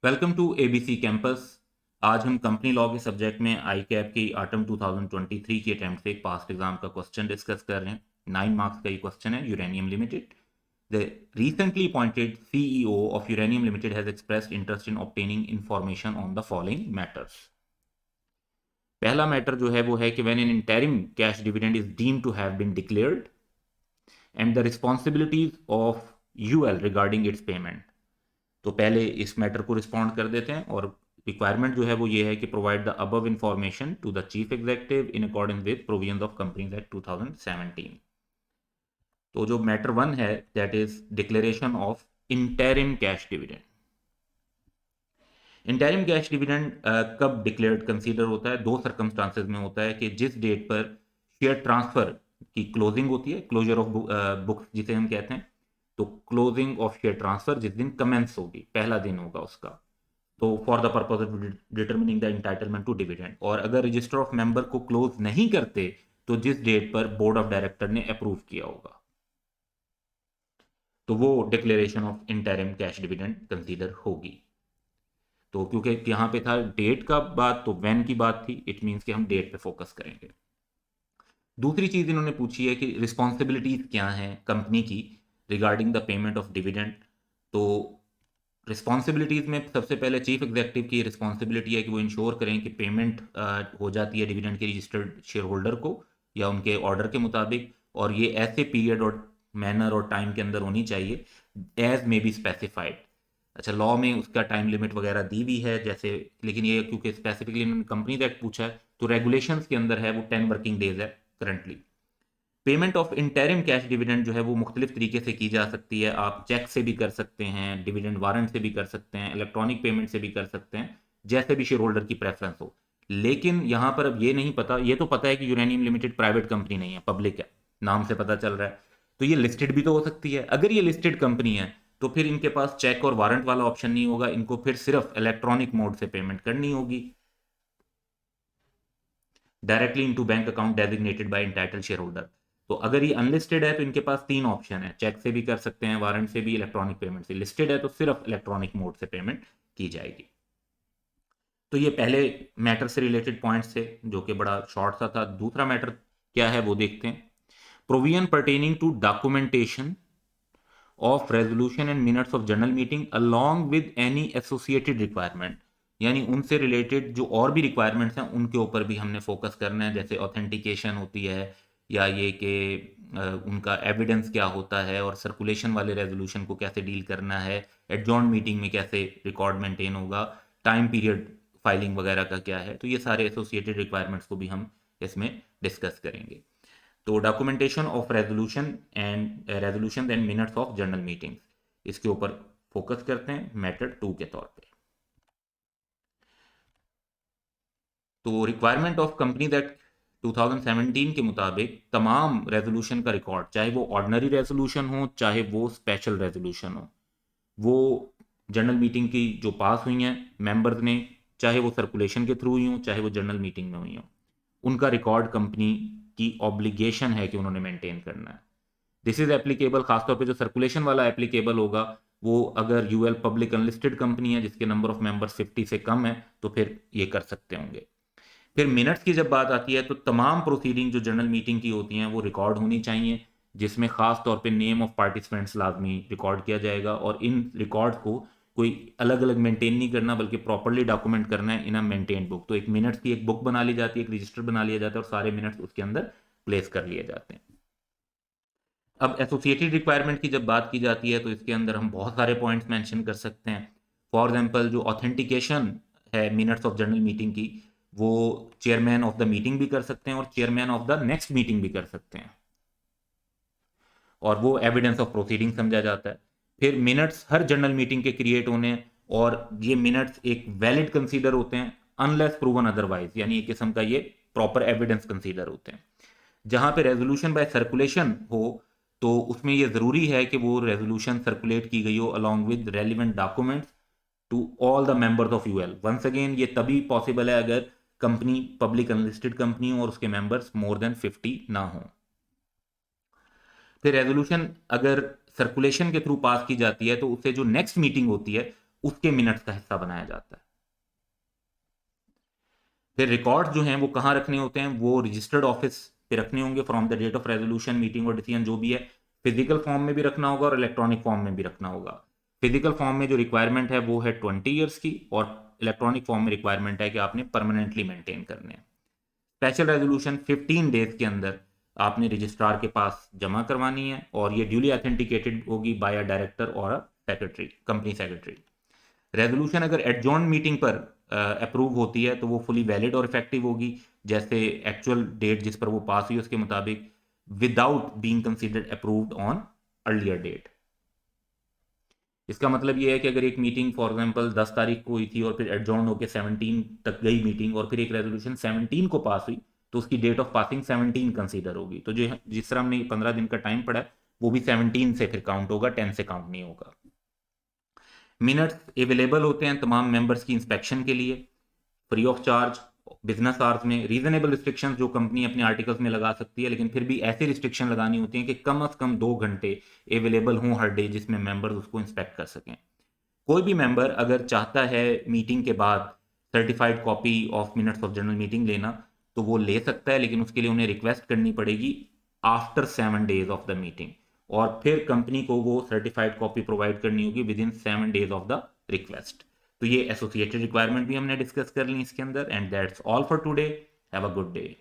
Welcome to ABC campus. आज हम company law के सब्जेक्ट में आई कैप की ऑटम 2023 की अटेम्प्ट से एक पास्ट एग्जाम का क्वेश्चन डिस्कस कर रहे हैं। 9 मार्क्स का ये क्वेश्चन है। Uranium limited, the recently appointed CEO of uranium limited has expressed interest in obtaining information on the following matters. पहला मैटर जो है वो है कि when an interim cash dividend is deemed to have been declared and the responsibilities of UL regarding its payment. तो पहले इस matter को रिस्पॉन्ड कर देते हैं और रिक्वायरमेंट जो है वो ये है कि provide the above information to the chief executive in according with provisions of companies act 2017। तो जो मैटर वन है that is declaration of interim cash dividend. Interim cash dividend कब डिक्लेयर्ड कंसीडर होता है? दो सर्कमस्टांसेस में होता है कि जिस डेट पर शेयर ट्रांसफर की क्लोजिंग होती है, क्लोजर ऑफ बुक्स जिसे हम कहते हैं, तो क्लोजिंग ऑफ शेयर ट्रांसफर जिस दिन कमेंस होगी, पहला दिन होगा उसका, तो for the purpose of determining the entitlement to dividend. और अगर रजिस्टर ऑफ मेंबर को क्लोज नहीं करते तो जिस डेट पर बोर्ड ऑफ डायरेक्टर ने अप्रूव किया होगा, तो वो declaration of interim cash dividend consider होगी। तो क्योंकि यहाँ पे था डेट का बात, तो व्हेन की बात थी, इट मीन्स कि हम डेट पे फोकस करेंगे। दूसरी चीज इन्होंने पूछी है कि रिस्पॉन्सिबिलिटीज क्या हैं कंपनी की regarding the payment of dividend. तो रिस्पॉन्सिबिलिटीज में सबसे पहले चीफ एग्जीक्यूटिव की रिस्पॉन्सिबिलिटी है कि वो इंश्योर करें कि पेमेंट हो जाती है डिविडेंड के रजिस्टर्ड शेयर होल्डर को या उनके ऑर्डर के मुताबिक, और ये ऐसे पीरियड और मैनर और टाइम के अंदर होनी चाहिए एज मे बी स्पेसिफाइड। अच्छा, लॉ में उसका टाइम लिमिट वगैरह दी हुई है जैसे, लेकिन ये क्योंकि स्पेसिफिकली इन्होंने कंपनी एक्ट पूछा है तो रेगुलेशंस के अंदर है वो 10 वर्किंग डेज है currently. Payment of interim cash dividend जो है वो मुख्तलिफ तरीके से की जा सकती है। आप चेक से भी कर सकते हैं, डिविडेंड वारंट से भी कर सकते हैं, इलेक्ट्रॉनिक पेमेंट से भी कर सकते हैं, जैसे भी शेयर होल्डर की प्रेफरेंस हो। लेकिन यहां पर अब ये नहीं पता, ये तो पता है कि यूरेनियम लिमिटेड प्राइवेट कंपनी नहीं है, पब्लिक है, नाम से पता चल रहा है। तो ये लिस्टेड भी तो हो सकती है। अगर ये लिस्टेड कंपनी है तो फिर इनके पास चेक और वारंट वाला ऑप्शन नहीं होगा, इनको फिर सिर्फ इलेक्ट्रॉनिक मोड से पेमेंट करनी होगी directly into bank account designated by entitle share holder. तो अगर ये अनलिस्टेड है तो इनके पास तीन ऑप्शन है, चेक से भी कर सकते हैं, वारंट से भी, इलेक्ट्रॉनिक पेमेंट से। लिस्टेड है तो सिर्फ इलेक्ट्रॉनिक मोड से पेमेंट की जाएगी। तो ये पहले मैटर से रिलेटेड पॉइंट्स थे जो कि बड़ा शॉर्ट सा था। दूसरा मैटर क्या है वो देखते हैं। Provision pertaining to documentation of resolution and minutes of general meeting along with any associated requirement, यानी उनसे रिलेटेड जो और भी रिक्वायरमेंट्स हैं उनके ऊपर भी हमने फोकस करना है, जैसे ऑथेंटिकेशन होती है, या ये कि उनका एविडेंस क्या होता है, और सर्कुलेशन वाले रेजोल्यूशन को कैसे डील करना है, एडजॉर्न मीटिंग में कैसे रिकॉर्ड मेंटेन होगा, टाइम पीरियड फाइलिंग वगैरह का क्या है। तो ये सारे एसोसिएटेड रिक्वायरमेंट्स को भी हम इसमें डिस्कस करेंगे। तो documentation of resolution and minutes of general meeting, इसके ऊपर फोकस करते हैं मैटर 2 के तौर पे। तो रिक्वायरमेंट ऑफ कंपनी दैट 2017 के मुताबिक तमाम रेजोल्यूशन का रिकॉर्ड, चाहे वो ऑर्डिनरी रेजोल्यूशन हो चाहे वो स्पेशल रेजोल्यूशन हो, वो जनरल मीटिंग की जो पास हुई हैं मेंबर्स ने, चाहे वो सर्कुलेशन के थ्रू हुई हों चाहे वो जनरल मीटिंग में हुई हों, उनका रिकॉर्ड कंपनी की ऑब्लिगेशन है कि उन्होंने मेंटेन करना है। दिस इज एप्लीकेबल, खासतौर पे जो सर्कुलेशन वाला एप्लीकेबल होगा वो अगर यूएल पब्लिक अनलिस्टेड कंपनी है जिसके नंबर ऑफ मेंबर्स 50 से कम है तो फिर ये कर सकते होंगे। फिर मिनट्स की जब बात आती है तो तमाम प्रोसीडिंग जो जनरल मीटिंग की होती हैं वो रिकॉर्ड होनी चाहिए, जिसमें खास तौर पे नेम ऑफ पार्टिसिपेंट्स लाजमी रिकॉर्ड किया जाएगा, और इन रिकॉर्ड को कोई अलग अलग मेंटेन नहीं करना बल्कि प्रॉपरली डॉक्यूमेंट करना है इन अ मेंटेन बुक। तो एक मिनट्स की एक बुक बना ली जाती है, एक रजिस्टर बना लिया जाता है और सारे मिनट्स उसके अंदर प्लेस कर लिए जाते हैं। अब एसोसिएटेड रिक्वायरमेंट की जब बात की जाती है तो इसके अंदर हम बहुत सारे पॉइंट्स मेंशन कर सकते हैं। फॉर एग्जांपल जो ऑथेंटिकेशन है मिनट्स ऑफ जनरल मीटिंग की, वो चेयरमैन ऑफ द मीटिंग भी कर सकते हैं और chairman of the next meeting भी कर सकते हैं, और वो एविडेंस ऑफ प्रोसीडिंग समझा जाता है। फिर मिनट्स हर जनरल मीटिंग के क्रिएट होने, और ये मिनट्स एक वैलिड कंसीडर होते हैं अनलेस प्रूवन अदरवाइज, यानी एक किस्म का ये प्रॉपर एविडेंस कंसीडर होते हैं। जहां पे रेजोल्यूशन बाय सर्कुलेशन हो तो उसमें यह जरूरी है कि वो रेजोल्यूशन सर्कुलेट की गई हो along with relevant documents to all the members of UL. Once again ये तभी पॉसिबल है अगर कंपनी पब्लिक अनलिस्टेड कंपनी हो और उसके मेंबर्स मोर देन 50 ना हो। फिर रेजोल्यूशन अगर सर्कुलेशन के थ्रू पास की जाती है तो उससे जो नेक्स्ट मीटिंग होती है उसके मिनट्स का हिस्सा बनाया जाता है। फिर रिकॉर्ड जो हैं वो कहाँ रखने होते हैं, वो रजिस्टर्ड ऑफिस पे रखने होंगे from the date of resolution, meeting और डिसीजन जो भी है। फिजिकल फॉर्म में भी रखना होगा और इलेक्ट्रॉनिक फॉर्म में भी रखना होगा। फिजिकल फॉर्म में जो रिक्वायरमेंट है वो है 20 ईयर्स की, और इलेक्ट्रॉनिक फॉर्म में रिक्वायरमेंट है कि आपने परमानेंटली मेंटेन करने हैं। स्पेशल रेजोल्यूशन 15 डेज के अंदर आपने रजिस्ट्रार के पास जमा करवानी है, और ये ड्यूली ऑथेंटिकेटेड होगी बाय अ डायरेक्टर और अ सेक्रेटरी, कंपनी सेक्रेटरी। रेजोल्यूशन अगर एडजॉर्न मीटिंग पर अप्रूव होती है तो वो फुली वैलिड और इफेक्टिव होगी, जैसे एक्चुअल डेट जिस पर वो पास हुई उसके मुताबिक, without being considered approved on earlier date. इसका मतलब ये है कि अगर एक मीटिंग फॉर एग्जांपल 10 तारीख को हुई थी और फिर एडजॉर्न होकर 17 तक गई मीटिंग, और फिर एक रेजोल्यूशन 17 को पास हुई, तो उसकी डेट ऑफ पासिंग 17 कंसीडर होगी। तो जो जिस तरह हमने 15 दिन का टाइम पड़ा है वो भी 17 से फिर काउंट होगा, 10 से काउंट नहीं होगा। मिनट्स अवेलेबल होते हैं तमाम मेंबर्स की इंस्पेक्शन के लिए free of charge business hours में। रीजनेबल रिस्ट्रिक्शंस जो कंपनी अपने आर्टिकल्स में लगा सकती है, लेकिन फिर भी ऐसी रिस्ट्रिक्शन लगानी होती है कि कम से कम 2 घंटे अवेलेबल हों हर डे जिसमें मेंबर्स उसको इंस्पेक्ट कर सकें। कोई भी मेंबर अगर चाहता है मीटिंग के बाद certified copy of minutes of general meeting लेना तो वो ले सकता है, लेकिन उसके लिए उन्हें रिक्वेस्ट करनी पड़ेगी after 7 days of the meeting, और फिर कंपनी को वो सर्टिफाइड कॉपी प्रोवाइड करनी होगी with in 7 days of the request. तो ये एसोसिएटेड रिक्वायरमेंट भी हमने डिस्कस कर ली इसके अंदर। And that's all for today. Have a good day.